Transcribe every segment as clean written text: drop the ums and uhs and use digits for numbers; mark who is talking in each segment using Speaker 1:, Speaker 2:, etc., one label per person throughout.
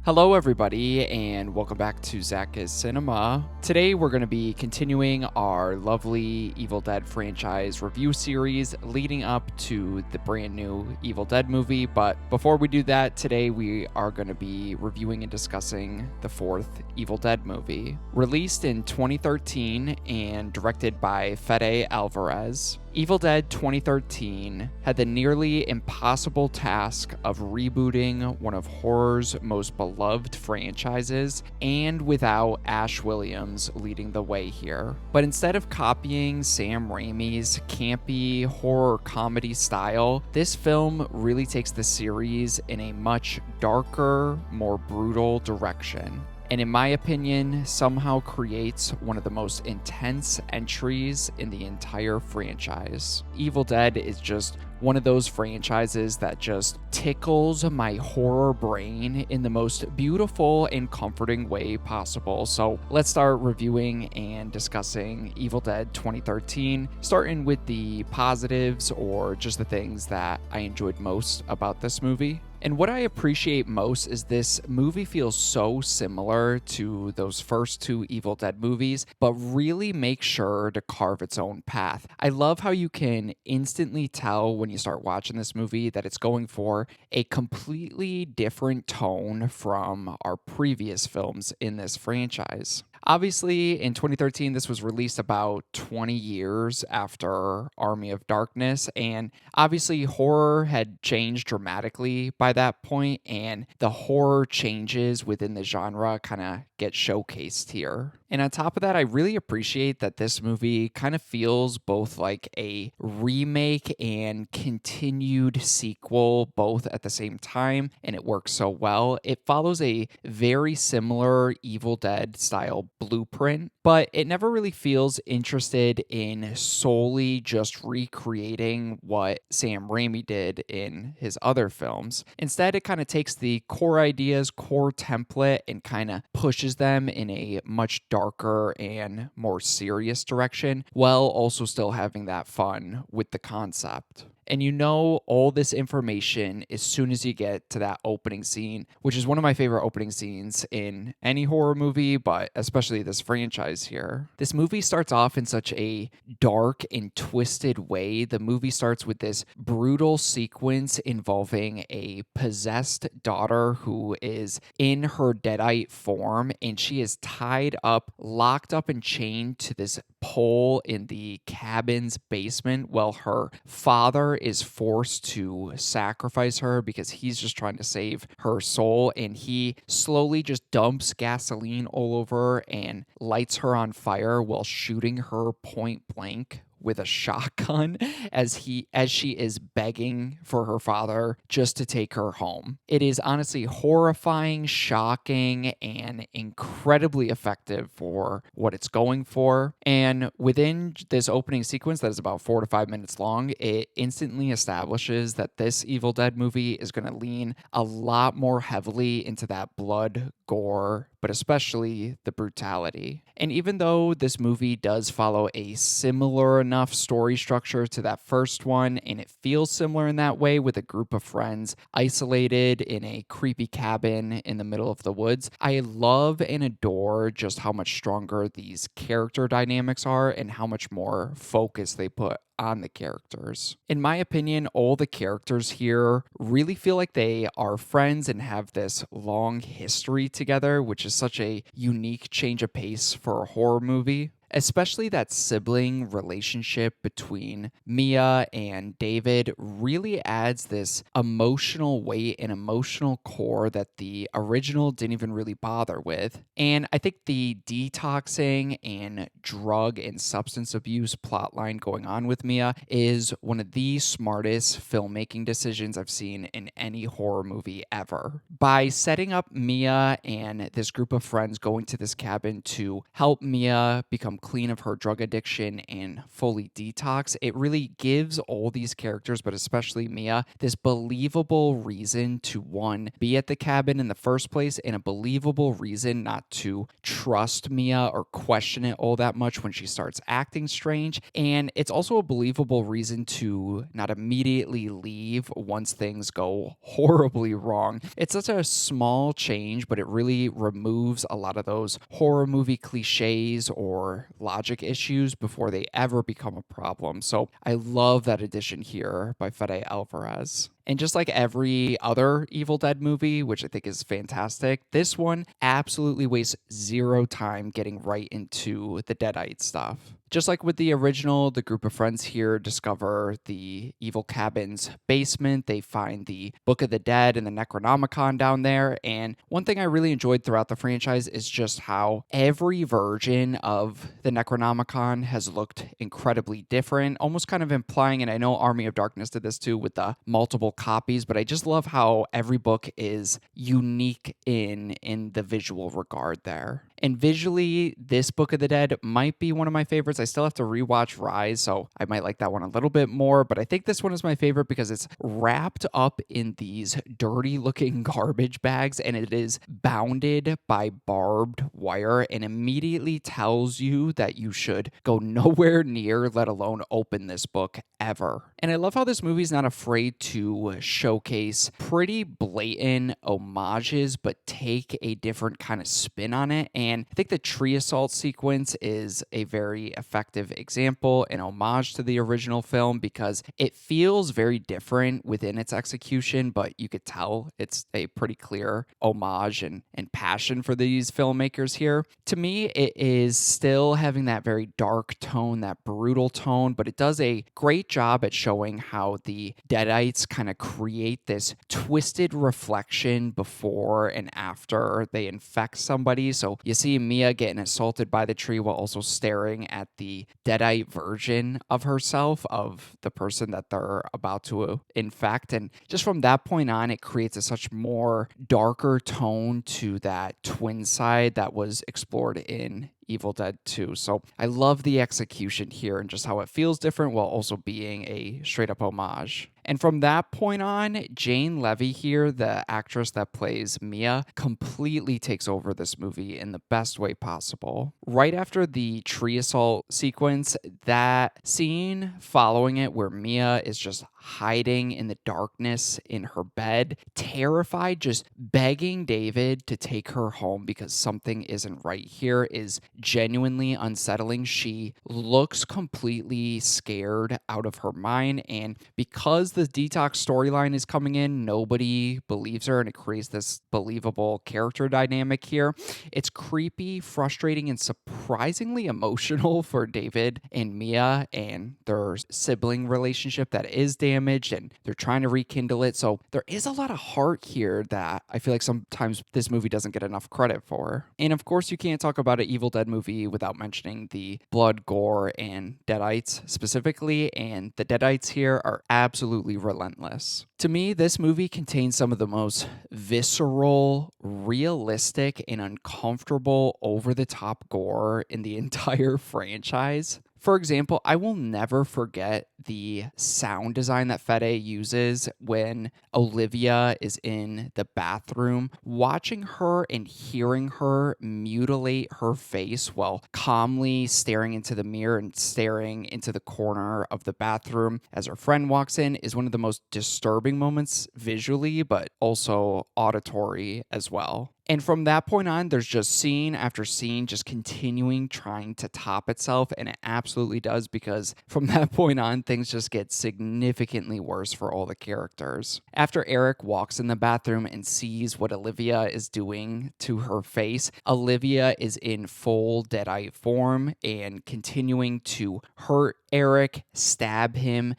Speaker 1: Hello, everybody, and welcome back to ZakIsCinema. Today, we're going to be continuing our lovely Evil Dead franchise review series leading up to the brand new Evil Dead movie. But before we do that, today we are going to be reviewing and discussing the fourth Evil Dead movie. Released in 2013 and directed by Fede Álvarez, Evil Dead 2013 had the nearly impossible task of rebooting one of horror's most beloved franchises, and without Ash Williams leading the way here. But instead of copying Sam Raimi's campy horror comedy style, this film really takes the series in a much darker, more brutal direction. And in my opinion, somehow creates one of the most intense entries in the entire franchise. Evil Dead is just one of those franchises that just tickles my horror brain in the most beautiful and comforting way possible. So let's start reviewing and discussing Evil Dead 2013, starting with the positives or just the things that I enjoyed most about this movie. And what I appreciate most is this movie feels so similar to those first two Evil Dead movies, but really makes sure to carve its own path. I love how you can instantly tell when you start watching this movie that it's going for a completely different tone from our previous films in this franchise. Obviously, in 2013, this was released about 20 years after Army of Darkness, and obviously horror had changed dramatically by that point, and the horror changes within the genre kind of get showcased here. And on top of that, I really appreciate that this movie kind of feels both like a remake and continued sequel both at the same time, and it works so well. It follows a very similar Evil Dead style blueprint, but it never really feels interested in solely just recreating what Sam Raimi did in his other films. Instead, it kind of takes the core ideas, core template, and kind of pushes them in a much darker and more serious direction, while also still having that fun with the concept. And you know all this information as soon as you get to that opening scene, which is one of my favorite opening scenes in any horror movie, but especially this franchise here. This movie starts off in such a dark and twisted way. The movie starts with this brutal sequence involving a possessed daughter who is in her deadite form, and she is tied up, locked up and chained to this pole in the cabin's basement while her father is forced to sacrifice her because he's just trying to save her soul, and he slowly just dumps gasoline all over her and lights her on fire while shooting her point blank with a shotgun as she is begging for her father just to take her home. It is honestly horrifying, shocking, and incredibly effective for what it's going for. And within this opening sequence that is about 4 to 5 minutes long, it instantly establishes that this Evil Dead movie is going to lean a lot more heavily into that blood, gore, but especially the brutality. And even though this movie does follow a similar enough story structure to that first one, and it feels similar in that way with a group of friends isolated in a creepy cabin in the middle of the woods, I love and adore just how much stronger these character dynamics are and how much more focus they put on the characters. In my opinion, all the characters here really feel like they are friends and have this long history together, which is such a unique change of pace for a horror movie. Especially that sibling relationship between Mia and David really adds this emotional weight and emotional core that the original didn't even really bother with. And I think the detoxing and drug and substance abuse plotline going on with Mia is one of the smartest filmmaking decisions I've seen in any horror movie ever. By setting up Mia and this group of friends going to this cabin to help Mia become clean of her drug addiction and fully detox, it really gives all these characters, but especially Mia, this believable reason to, one, be at the cabin in the first place, and a believable reason not to trust Mia or question it all that much when she starts acting strange. And it's also a believable reason to not immediately leave once things go horribly wrong. It's such a small change, but it really removes a lot of those horror movie cliches or logic issues before they ever become a problem. So I love that addition here by Fede Álvarez. And just like every other Evil Dead movie, which I think is fantastic, this one absolutely wastes zero time getting right into the Deadite stuff. Just like with the original, the group of friends here discover the evil cabin's basement. They find the Book of the Dead and the Necronomicon down there. And one thing I really enjoyed throughout the franchise is just how every version of the Necronomicon has looked incredibly different, almost kind of implying, and I know Army of Darkness did this too with the multiple copies, but I just love how every book is unique in the visual regard there. And visually, this Book of the Dead might be one of my favorites. I still have to rewatch Rise, so I might like that one a little bit more, but I think this one is my favorite because it's wrapped up in these dirty looking garbage bags and it is bounded by barbed wire and immediately tells you that you should go nowhere near, let alone open this book ever. And I love how this movie's not afraid to showcase pretty blatant homages, but take a different kind of spin on it. And I think the tree assault sequence is a very effective example and homage to the original film because it feels very different within its execution, but you could tell it's a pretty clear homage and passion for these filmmakers here. To me, it is still having that very dark tone, that brutal tone, but it does a great job at showing how the Deadites kind of create this twisted reflection before and after they infect somebody. So you see Mia getting assaulted by the tree while also staring at the Deadite version of herself, of the person that they're about to infect. And just from that point on, it creates a such more darker tone to that twin side that was explored in Evil Dead 2. So I love the execution here and just how it feels different while also being a straight up homage. And from that point on, Jane Levy here, the actress that plays Mia, completely takes over this movie in the best way possible. Right after the tree assault sequence, that scene following it where Mia is just hiding in the darkness in her bed, terrified, just begging David to take her home because something isn't right here, is genuinely unsettling. She looks completely scared out of her mind, and because the detox storyline is coming in, nobody believes her, and it creates this believable character dynamic here. It's creepy, frustrating, and surprisingly emotional for David and Mia and their sibling relationship that is damaged, and they're trying to rekindle it. So there is a lot of heart here that I feel like sometimes this movie doesn't get enough credit for. And of course, you can't talk about an Evil Dead movie without mentioning the blood, gore, and Deadites specifically, and the Deadites here are absolutely relentless. To me, this movie contains some of the most visceral, realistic, and uncomfortable, over-the-top gore in the entire franchise. For example, I will never forget the sound design that Fede uses when Olivia is in the bathroom. Watching her and hearing her mutilate her face while calmly staring into the mirror and staring into the corner of the bathroom as her friend walks in is one of the most disturbing moments visually, but also auditory as well. And from that point on, there's just scene after scene just continuing trying to top itself, and it absolutely does, because from that point on, things just get significantly worse for all the characters. After Eric walks in the bathroom and sees what Olivia is doing to her face, Olivia is in full Deadite form and continuing to hurt Eric, stab him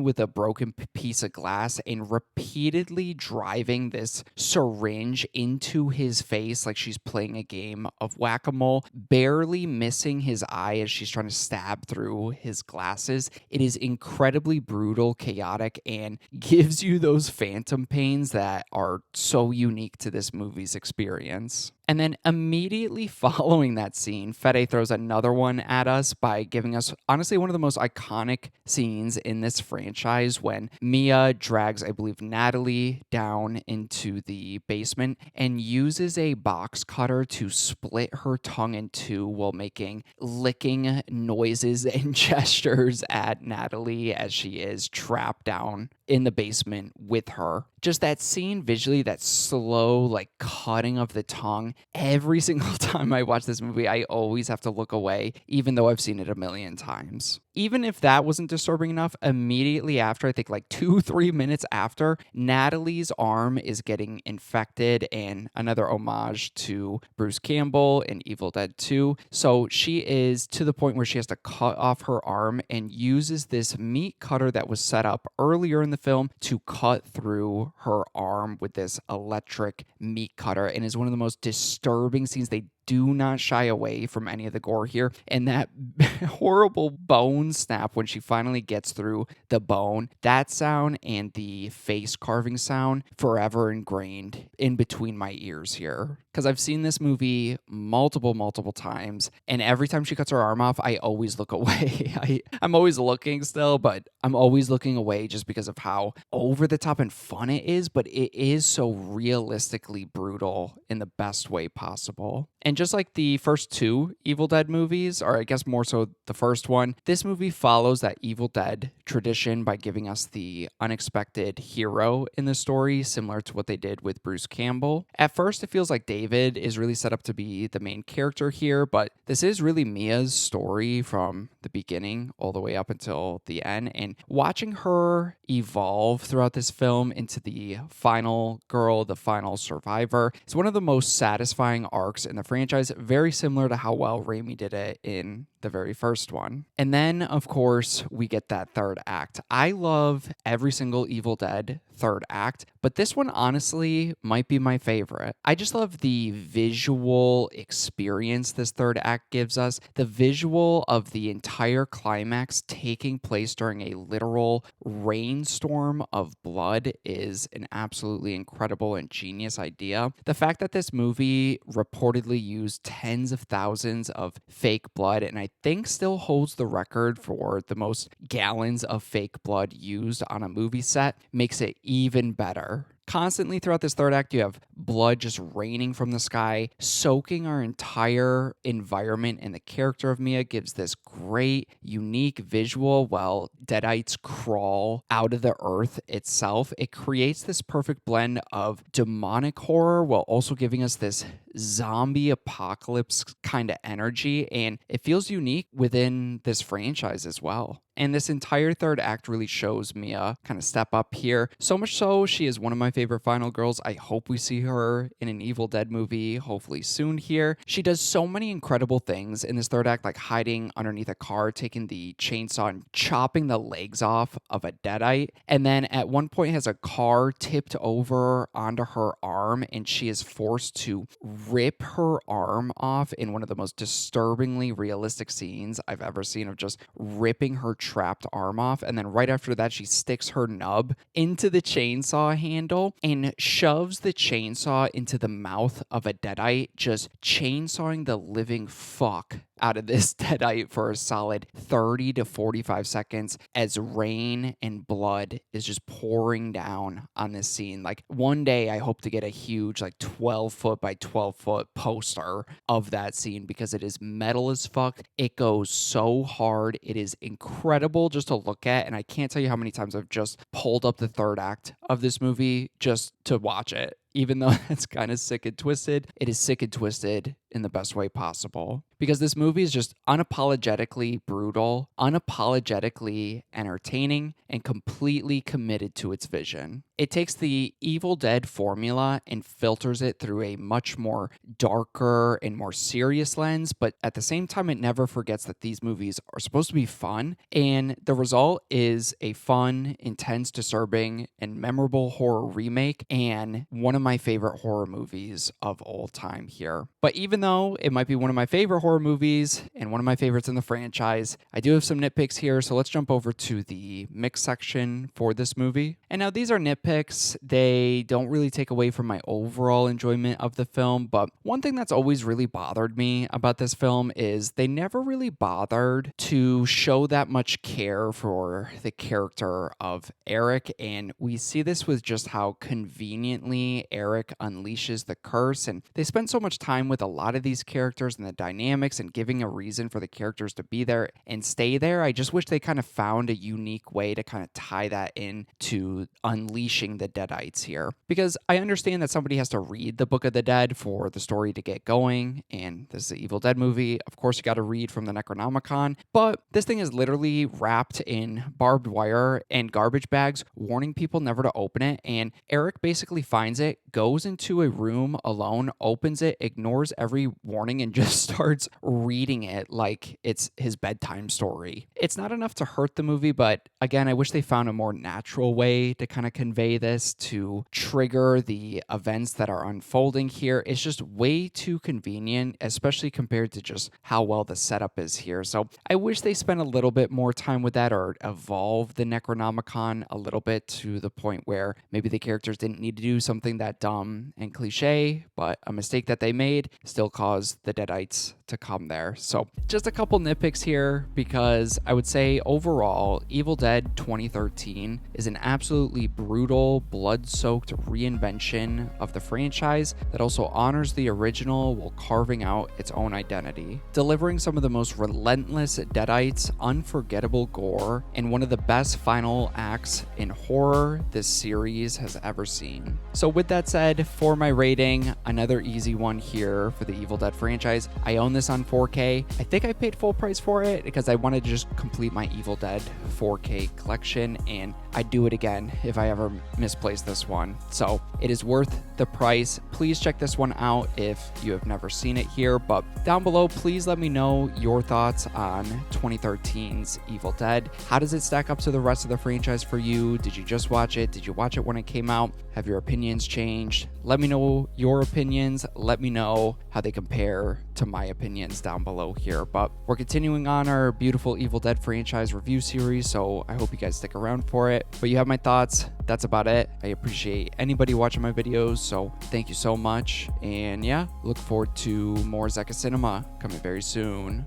Speaker 1: with a broken piece of glass, and repeatedly driving this syringe into his face like she's playing a game of whack-a-mole, barely missing his eye as she's trying to stab through his glasses. It is incredibly brutal, chaotic, and gives you those phantom pains that are so unique to this movie's experience. And then immediately following that scene, Fede throws another one at us by giving us honestly one of the most iconic scenes in this franchise when Mia drags, I believe, Natalie down into the basement and uses a box cutter to split her tongue in two while making licking noises and gestures at Natalie as she is trapped down in the basement with her. Just that scene visually, that slow, like cutting of the tongue. Every single time I watch this movie, I always have to look away, even though I've seen it a million times. Even if that wasn't disturbing enough, immediately after, I think like 2-3 minutes after, Natalie's arm is getting infected, and another homage to Bruce Campbell in Evil Dead 2. So she is to the point where she has to cut off her arm and uses this meat cutter that was set up earlier in the film to cut through her arm with this electric meat cutter, and is one of the most disturbing scenes. They do not shy away from any of the gore here. And that horrible bone snap when she finally gets through the bone, that sound and the face carving sound forever ingrained in between my ears here. Because I've seen this movie multiple times, and every time she cuts her arm off, I always look away. I'm always looking still, but I'm always looking away just because of how over the top and fun it is, but it is so realistically brutal in the best way possible. And just like the first two Evil Dead movies, or I guess more so the first one, this movie follows that Evil Dead tradition by giving us the unexpected hero in the story, similar to what they did with Bruce Campbell. At first, it feels like David is really set up to be the main character here, but this is really Mia's story from the beginning all the way up until the end. And watching her evolve throughout this film into the final girl, the final survivor, is one of the most satisfying arcs in the franchise, very similar to how well Raimi did it in the very first one. And then, of course, we get that third act. I love every single Evil Dead third act, but this one honestly might be my favorite. I just love the visual experience this third act gives us. The visual of the entire climax taking place during a literal rainstorm of blood is an absolutely incredible and genius idea. The fact that this movie reportedly used tens of thousands of fake blood, and I think still holds the record for the most gallons of fake blood used on a movie set, makes it even better. Constantly throughout this third act, you have blood just raining from the sky, soaking our entire environment, and the character of Mia gives this great, unique visual while deadites crawl out of the earth itself. It creates this perfect blend of demonic horror while also giving us this zombie apocalypse kind of energy, and it feels unique within this franchise as well. And this entire third act really shows Mia kind of step up here. So much so, she is one of my favorite final girls. I hope we see her in an Evil Dead movie, hopefully soon here. She does so many incredible things in this third act, like hiding underneath a car, taking the chainsaw and chopping the legs off of a deadite. And then at one point has a car tipped over onto her arm, and she is forced to rip her arm off in one of the most disturbingly realistic scenes I've ever seen, of just ripping her trapped arm off. And then right after that, she sticks her nub into the chainsaw handle and shoves the chainsaw into the mouth of a deadite, just chainsawing the living fuck out of this deadite for a solid 30 to 45 seconds as rain and blood is just pouring down on this scene. Like, one day I hope to get a huge, like 12 foot by 12 foot poster of that scene, because it is metal as fuck. It goes so hard. It is incredible just to look at, and I can't tell you how many times I've just pulled up the third act of this movie just to watch it. Even though it's kind of sick and twisted, it is sick and twisted in the best way possible. Because this movie is just unapologetically brutal, unapologetically entertaining, and completely committed to its vision. It takes the Evil Dead formula and filters it through a much more darker and more serious lens, but at the same time, it never forgets that these movies are supposed to be fun, and the result is a fun, intense, disturbing, and memorable horror remake, and one of my favorite horror movies of all time here. But even even though it might be one of my favorite horror movies and one of my favorites in the franchise, I do have some nitpicks here, so let's jump over to the mix section for this movie. And now these are nitpicks. They don't really take away from my overall enjoyment of the film, but one thing that's always really bothered me about this film is they never really bothered to show that much care for the character of Eric, and we see this with just how conveniently Eric unleashes the curse, and they spend so much time with a lot of these characters and the dynamics and giving a reason for the characters to be there and stay there. I just wish they kind of found a unique way to kind of tie that in to unleashing the Deadites here, because I understand that somebody has to read the Book of the Dead for the story to get going, and this is an Evil Dead movie. Of course, you got to read from the Necronomicon, but this thing is literally wrapped in barbed wire and garbage bags, warning people never to open it. And Eric basically finds it, goes into a room alone, opens it, ignores every warning, and just starts reading it like it's his bedtime story. It's not enough to hurt the movie, but again, I wish they found a more natural way to kind of convey this to trigger the events that are unfolding here. It's just way too convenient, especially compared to just how well the setup is here. So I wish they spent a little bit more time with that, or evolve the Necronomicon a little bit to the point where maybe the characters didn't need to do something that dumb and cliche, but a mistake that they made still caused the Deadites to come there. So just a couple nitpicks here, because I would say overall, Evil Dead 2013 is an absolutely brutal, blood-soaked reinvention of the franchise that also honors the original while carving out its own identity, delivering some of the most relentless Deadites, unforgettable gore, and one of the best final acts in horror this series has ever seen. So with that said, for my rating, another easy one here for the Evil Dead franchise. I own this on 4K. I think I paid full price for it because I wanted to just complete my Evil Dead 4K collection, and I'd do it again if I ever misplaced this one. So it is worth the price. Please check this one out if you have never seen it here, but down below, please let me know your thoughts on 2013's Evil Dead. How does it stack up to the rest of the franchise for you? Did you just watch it? Did you watch it when it came out? Have your opinions changed? Let me know your opinions. Let me know how they compare to my opinions down below here. But we're continuing on our beautiful Evil Dead franchise review series, so I hope you guys stick around for it. But you have my thoughts. That's about it. I appreciate anybody watching my videos, so thank you so much. And yeah, look forward to more ZakIsCinema coming very soon.